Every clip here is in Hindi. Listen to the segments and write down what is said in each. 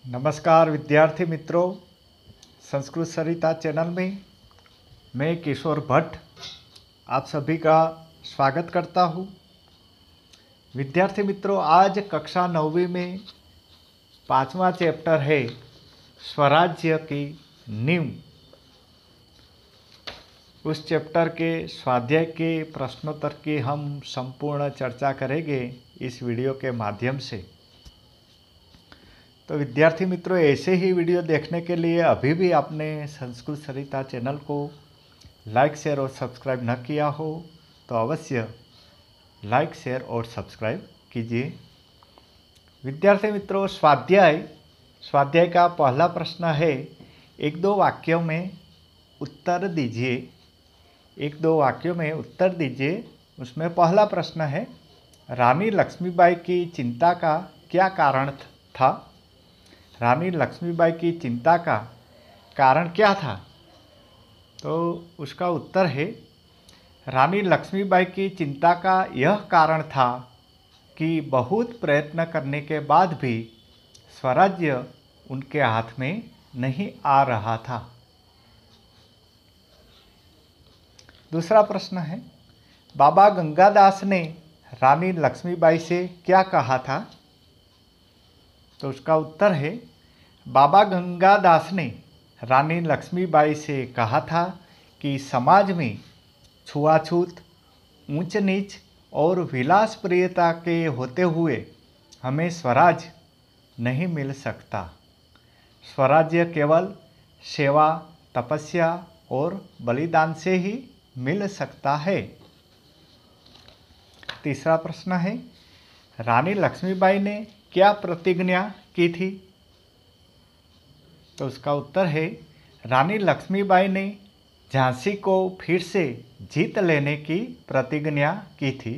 नमस्कार विद्यार्थी मित्रों, संस्कृत सरिता चैनल में मैं किशोर भट्ट आप सभी का स्वागत करता हूँ। विद्यार्थी मित्रों, आज कक्षा 9वीं में 5वां चैप्टर है स्वराज्य की नींव। उस चैप्टर के स्वाध्याय के प्रश्नोत्तर की हम संपूर्ण चर्चा करेंगे इस वीडियो के माध्यम से। तो विद्यार्थी मित्रों, ऐसे ही वीडियो देखने के लिए अभी भी आपने संस्कृत सरिता चैनल को लाइक, शेयर और सब्सक्राइब न किया हो तो अवश्य लाइक, शेयर और सब्सक्राइब कीजिए। विद्यार्थी मित्रों, स्वाध्याय का पहला प्रश्न है, एक दो वाक्यों में उत्तर दीजिए। उसमें पहला प्रश्न है, रानी लक्ष्मीबाई की चिंता का क्या कारण था? रानी लक्ष्मीबाई की चिंता का कारण क्या था? तो उसका उत्तर है, रानी लक्ष्मीबाई की चिंता का यह कारण था कि बहुत प्रयत्न करने के बाद भी स्वराज्य उनके हाथ में नहीं आ रहा था। दूसरा प्रश्न है, बाबा गंगादास ने रानी लक्ष्मीबाई से क्या कहा था? तो उसका उत्तर है, बाबा गंगादास ने रानी लक्ष्मीबाई से कहा था कि समाज में छुआछूत, ऊंच नीच और विलास प्रियता के होते हुए हमें स्वराज नहीं मिल सकता। स्वराज्य केवल सेवा, तपस्या और बलिदान से ही मिल सकता है। तीसरा प्रश्न है, रानी लक्ष्मीबाई ने क्या प्रतिज्ञा की थी? तो उसका उत्तर है, रानी लक्ष्मीबाई ने झांसी को फिर से जीत लेने की प्रतिज्ञा की थी।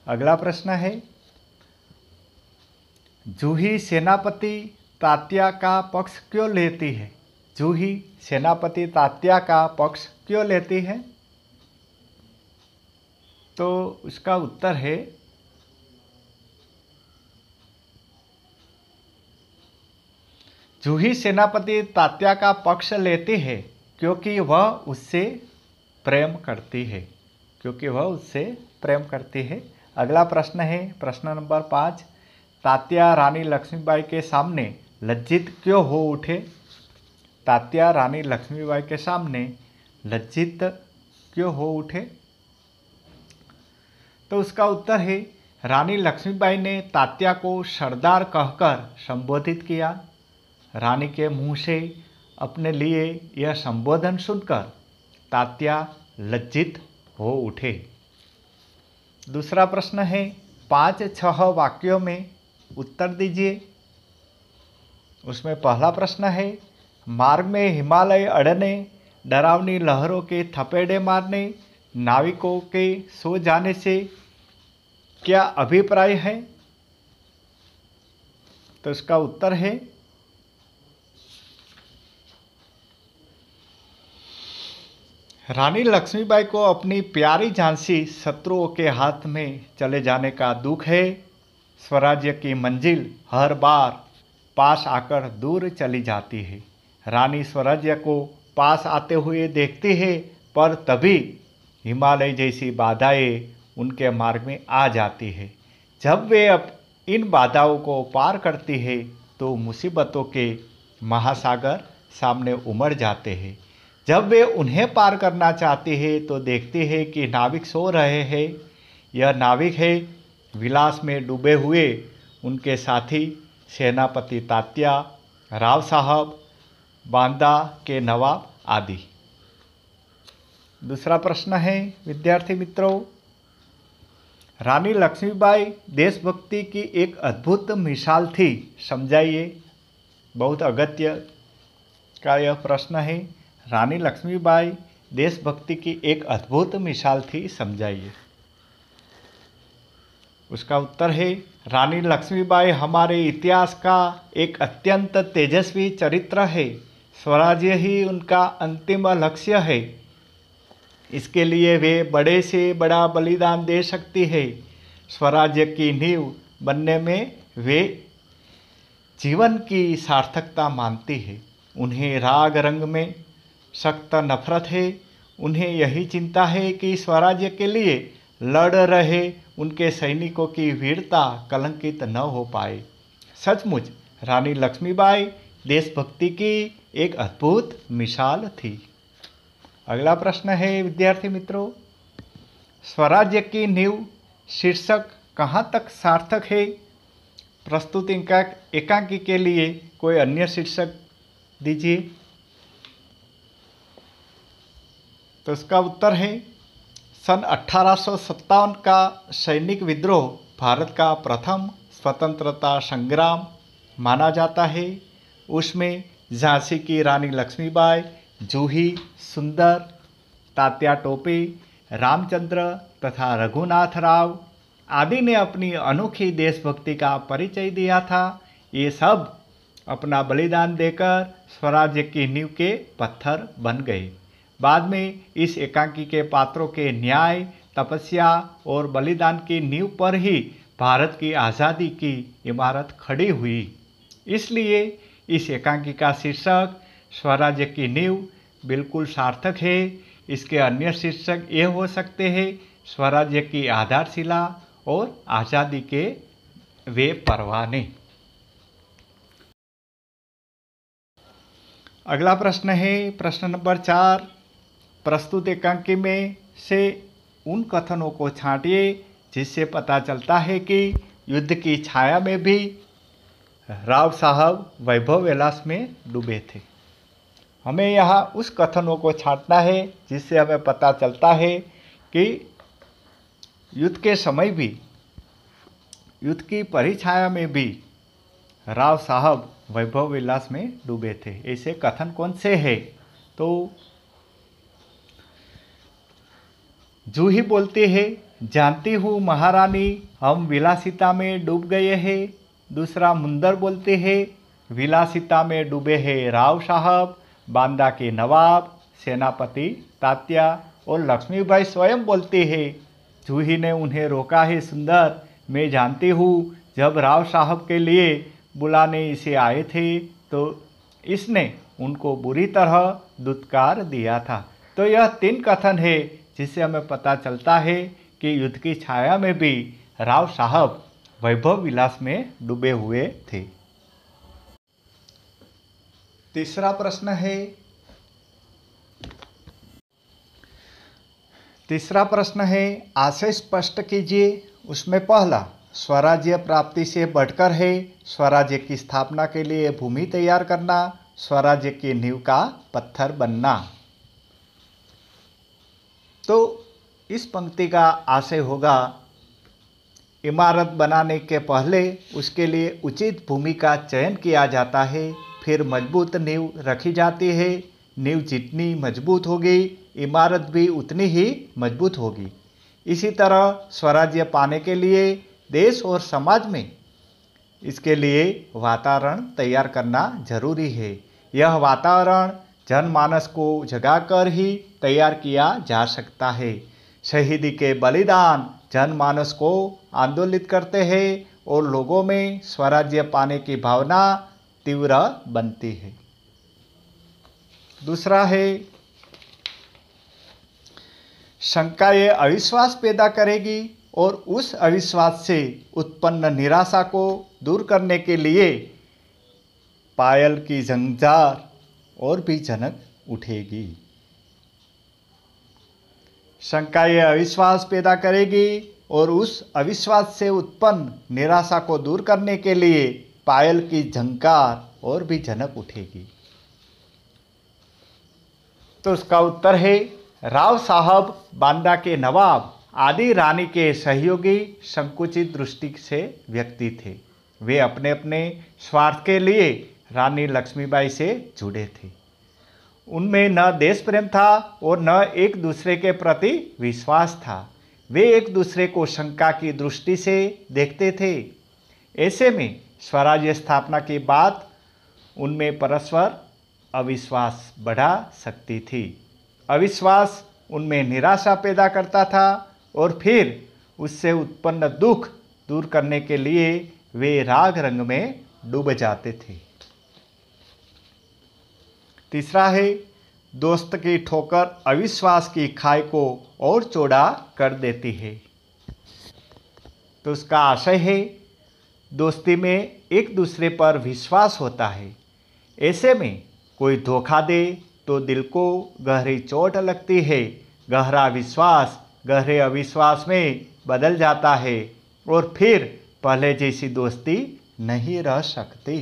अगला प्रश्न है, जूही सेनापति तात्या का पक्ष क्यों लेती है? जूही सेनापति तात्या का पक्ष क्यों लेती है? तो उसका उत्तर है, जूही सेनापति तात्या का पक्ष लेती है क्योंकि वह उससे प्रेम करती है। अगला प्रश्न है, प्रश्न नंबर 5, तात्या रानी लक्ष्मीबाई के सामने लज्जित क्यों हो उठे? तात्या रानी लक्ष्मीबाई के सामने लज्जित क्यों हो उठे? तो उसका उत्तर है, रानी लक्ष्मीबाई ने तात्या को सरदार कहकर संबोधित किया। रानी के मुंह से अपने लिए यह संबोधन सुनकर तात्या लज्जित हो उठे। दूसरा प्रश्न है, 5-6 वाक्यों में उत्तर दीजिए। उसमें पहला प्रश्न है, मार्ग में हिमालय अड़ने, डरावनी लहरों के थपेड़े मारने, नाविकों के सो जाने से क्या अभिप्राय है? तो इसका उत्तर है, रानी लक्ष्मीबाई को अपनी प्यारी झांसी शत्रुओं के हाथ में चले जाने का दुख है। स्वराज्य की मंजिल हर बार पास आकर दूर चली जाती है। रानी स्वराज्य को पास आते हुए देखती है, पर तभी हिमालय जैसी बाधाएं उनके मार्ग में आ जाती है। जब वे अब इन बाधाओं को पार करती है तो मुसीबतों के महासागर सामने उमड़ जाते हैं। जब वे उन्हें पार करना चाहती है तो देखती है कि नाविक सो रहे हैं। यह नाविक है विलास में डूबे हुए उनके साथी सेनापति तात्या, राव साहब, बांदा के नवाब आदि। दूसरा प्रश्न है, विद्यार्थी मित्रों, रानी लक्ष्मीबाई देशभक्ति की एक अद्भुत मिसाल थी, समझाइए। बहुत अगत्य का यह प्रश्न है। रानी लक्ष्मीबाई देशभक्ति की एक अद्भुत मिसाल थी, समझाइए। उसका उत्तर है, रानी लक्ष्मीबाई हमारे इतिहास का एक अत्यंत तेजस्वी चरित्र है। स्वराज्य ही उनका अंतिम लक्ष्य है। इसके लिए वे बड़े से बड़ा बलिदान दे सकती है। स्वराज्य की नींव बनने में वे जीवन की सार्थकता मानती है। उन्हें राग रंग में सख्त नफरत है। उन्हें यही चिंता है कि स्वराज्य के लिए लड़ रहे उनके सैनिकों की वीरता कलंकित न हो पाए। सचमुच रानी लक्ष्मीबाई देशभक्ति की एक अद्भुत मिसाल थी। अगला प्रश्न है विद्यार्थी मित्रों, स्वराज्य की नींव शीर्षक कहाँ तक सार्थक है? प्रस्तुत एकांकी के लिए कोई अन्य शीर्षक दीजिए। तो इसका उत्तर है सन 1857 का सैनिक विद्रोह भारत का प्रथम स्वतंत्रता संग्राम माना जाता है। उसमें झांसी की रानी लक्ष्मीबाई, जूही सुंदर, तात्या टोपे, रामचंद्र तथा रघुनाथ राव आदि ने अपनी अनोखी देशभक्ति का परिचय दिया था। ये सब अपना बलिदान देकर स्वराज्य की नींव के पत्थर बन गए। बाद में इस एकांकी के पात्रों के न्याय, तपस्या और बलिदान की नींव पर ही भारत की आज़ादी की इमारत खड़ी हुई। इसलिए इस एकांकी का शीर्षक स्वराज्य की नींव बिल्कुल सार्थक है। इसके अन्य शीर्षक ये हो सकते हैं स्वराज्य की आधारशिला और आज़ादी के वे परवाने। अगला प्रश्न है प्रश्न नंबर 4। प्रस्तुत एकांकी में से उन कथनों को छांटिए जिससे पता चलता है कि युद्ध की छाया में भी राव साहब वैभव विलास में डूबे थे। हमें यहाँ उस कथनों को छांटना है जिससे हमें पता चलता है कि युद्ध के समय भी, युद्ध की परिछाया में भी राव साहब वैभव विलास में डूबे थे। ऐसे कथन कौन से हैं? तो जूही बोलती है, जानती हूँ महारानी हम विलासिता में डूब गए हैं। दूसरा मुंदर बोलते हैं, विलासिता में डूबे हैं राव साहब, बांदा के नवाब, सेनापति तात्या और लक्ष्मीबाई स्वयं बोलती है। जूही ने उन्हें रोका है, सुंदर मैं जानती हूँ जब राव साहब के लिए बुलाने इसे आए थे तो इसने उनको बुरी तरह दुत्कार दिया था। तो यह 3 कथन है जिससे हमें पता चलता है कि युद्ध की छाया में भी राव साहब वैभव विलास में डूबे हुए थे। तीसरा प्रश्न है आशय स्पष्ट कीजिए। उसमें पहला, स्वराज्य प्राप्ति से बढ़कर है स्वराज्य की स्थापना के लिए भूमि तैयार करना, स्वराज्य की नींव का पत्थर बनना। तो इस पंक्ति का आशय होगा, इमारत बनाने के पहले उसके लिए उचित भूमि का चयन किया जाता है, फिर मजबूत नींव रखी जाती है। नींव जितनी मजबूत होगी इमारत भी उतनी ही मजबूत होगी। इसी तरह स्वराज्य पाने के लिए देश और समाज में इसके लिए वातावरण तैयार करना जरूरी है। यह वातावरण जनमानस को जगाकर ही तैयार किया जा सकता है। शहीदी के बलिदान जनमानस को आंदोलित करते हैं और लोगों में स्वराज्य पाने की भावना तीव्र बनती है। दूसरा है, शंका ये अविश्वास पैदा करेगी और उस अविश्वास से उत्पन्न निराशा को दूर करने के लिए पायल की झंझार और भी झनक उठेगी। शंका ये अविश्वास पैदा करेगी और उस अविश्वास से उत्पन्न निराशा को दूर करने के लिए पायल की झंकार और भी झनक उठेगी। तो उसका उत्तर है, राव साहब बांदा के नवाब आदि रानी के सहयोगी संकुचित दृष्टि से व्यक्ति थे। वे अपने अपने स्वार्थ के लिए रानी लक्ष्मीबाई से जुड़े थे। उनमें न देश प्रेम था और न एक दूसरे के प्रति विश्वास था। वे एक दूसरे को शंका की दृष्टि से देखते थे। ऐसे में स्वराज्य स्थापना की बात उनमें परस्पर अविश्वास बढ़ा सकती थी। अविश्वास उनमें निराशा पैदा करता था और फिर उससे उत्पन्न दुख दूर करने के लिए वे राग रंग में डूब जाते थे। तीसरा है, दोस्त की ठोकर अविश्वास की खाई को और चौड़ा कर देती है। तो उसका आशय है, दोस्ती में एक दूसरे पर विश्वास होता है, ऐसे में कोई धोखा दे तो दिल को गहरी चोट लगती है। गहरा विश्वास गहरे अविश्वास में बदल जाता है और फिर पहले जैसी दोस्ती नहीं रह सकती।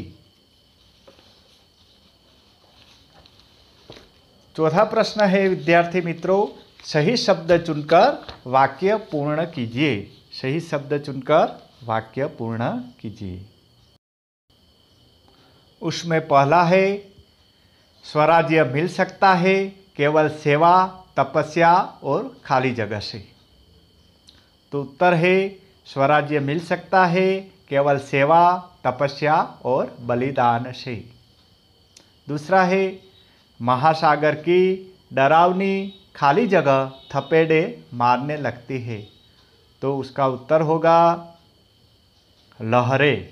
चौथा प्रश्न है विद्यार्थी मित्रों, सही शब्द चुनकर वाक्य पूर्ण कीजिए। सही शब्द चुनकर वाक्य पूर्ण कीजिए। उसमें पहला है, स्वराज्य मिल सकता है केवल सेवा, तपस्या और खाली जगह से। तो उत्तर है, स्वराज्य मिल सकता है केवल सेवा, तपस्या और बलिदान से। दूसरा है, महासागर की डरावनी खाली जगह थपेड़े मारने लगती है। तो उसका उत्तर होगा लहरें।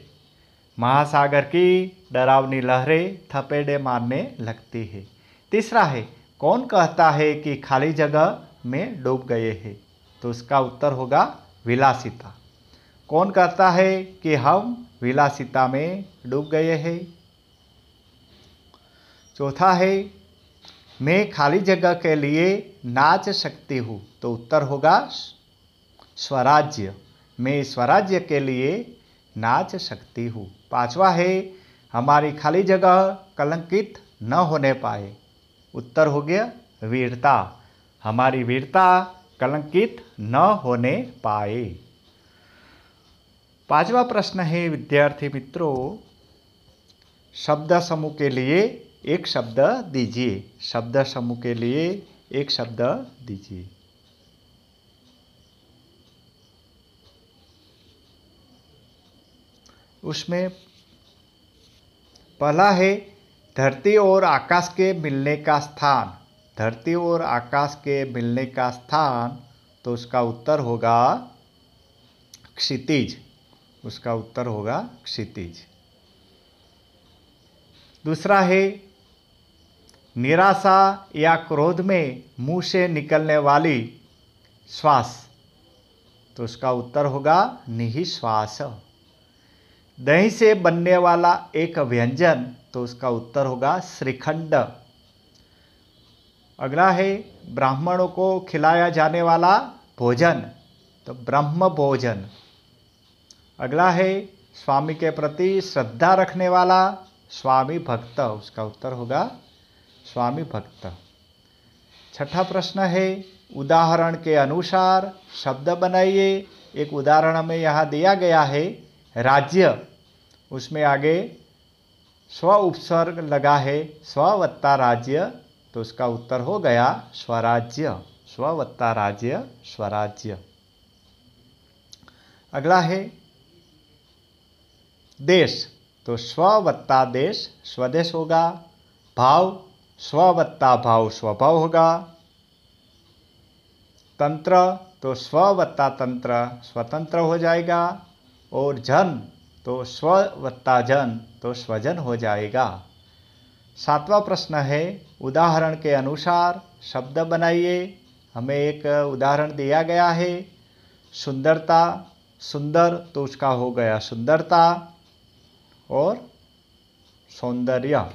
महासागर की डरावनी लहरें थपेड़े मारने लगती है। तीसरा है, कौन कहता है कि खाली जगह में डूब गए हैं। तो उसका उत्तर होगा विलासिता। कौन कहता है कि हम विलासिता में डूब गए हैं। चौथा है, मैं खाली जगह के लिए नाच सकती हूँ। तो उत्तर होगा स्वराज्य। मैं स्वराज्य के लिए नाच सकती हूँ। पांचवा है, हमारी खाली जगह कलंकित न होने पाए। उत्तर हो गया वीरता। हमारी वीरता कलंकित न होने पाए। पांचवा प्रश्न है विद्यार्थी मित्रों, शब्द समूह के लिए एक शब्द दीजिए। शब्द समूह के लिए एक शब्द दीजिए। उसमें पहला है, धरती और आकाश के मिलने का स्थान। धरती और आकाश के मिलने का स्थान। तो उसका उत्तर होगा क्षितिज। उसका उत्तर होगा क्षितिज। दूसरा है, निराशा या क्रोध में मुंह से निकलने वाली श्वास। तो उसका उत्तर होगा निःश्वास। दही से बनने वाला एक व्यंजन। तो उसका उत्तर होगा श्रीखंड। अगला है, ब्राह्मणों को खिलाया जाने वाला भोजन। तो ब्रह्म भोजन। अगला है, स्वामी के प्रति श्रद्धा रखने वाला स्वामी भक्त। उसका उत्तर होगा स्वामी भक्त। छठा प्रश्न है, उदाहरण के अनुसार शब्द बनाइए। एक उदाहरण हमें यहाँ दिया गया है, राज्य। उसमें आगे स्व उपसर्ग लगा है, स्व वत्ता राज्य। तो उसका उत्तर हो गया स्वराज्य। स्व वत्ता राज्य, स्वराज्य। अगला है देश। तो स्व वत्ता देश, स्वदेश होगा। भाव, स्व वत्ता भाव, स्वभाव होगा। तंत्र, तो स्व वत्ता तंत्र, स्वतंत्र हो जाएगा। और जन, तो स्व वत्ता जन, तो स्वजन हो जाएगा। सातवां प्रश्न है, उदाहरण के अनुसार शब्द बनाइए। हमें एक उदाहरण दिया गया है, सुंदरता, सुंदर। तो उसका हो गया सुंदरता और सौंदर्य।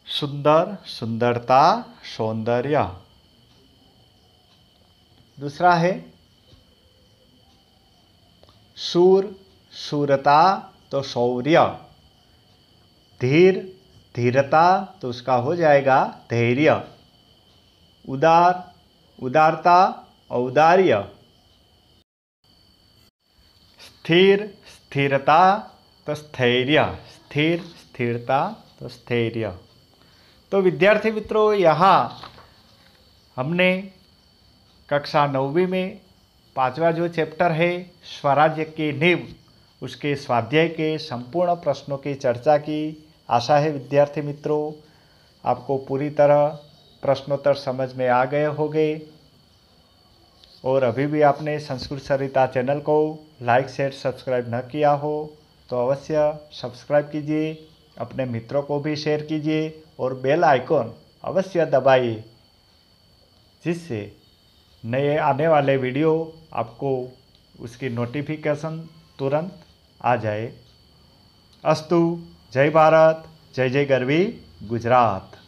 सुंदर, सुंदरता, सौंदर्य। दूसरा है शूर, शूरता। तो शौर्य। धीर, धीरता। तो उसका हो जाएगा धैर्य। उदार, उदारता, औदार्य। स्थिर, स्थिरता। तो स्थैर्य। स्थिर, स्थिरता, तो स्थैर्य। तो विद्यार्थी मित्रों, यहाँ हमने कक्षा 9वीं में 5वां जो चैप्टर है स्वराज्य की नींव, उसके स्वाध्याय के संपूर्ण प्रश्नों की चर्चा की। आशा है विद्यार्थी मित्रों आपको पूरी तरह प्रश्नोत्तर समझ में आ गए होंगे। और अभी भी आपने संस्कृत सरिता चैनल को लाइक शेयर सब्सक्राइब न किया हो तो अवश्य सब्सक्राइब कीजिए, अपने मित्रों को भी शेयर कीजिए और बेल आइकॉन अवश्य दबाइए, जिससे नए आने वाले वीडियो आपको उसकी नोटिफिकेशन तुरंत आ जाए। अस्तु। जय भारत, जय जय गरवी गुजरात।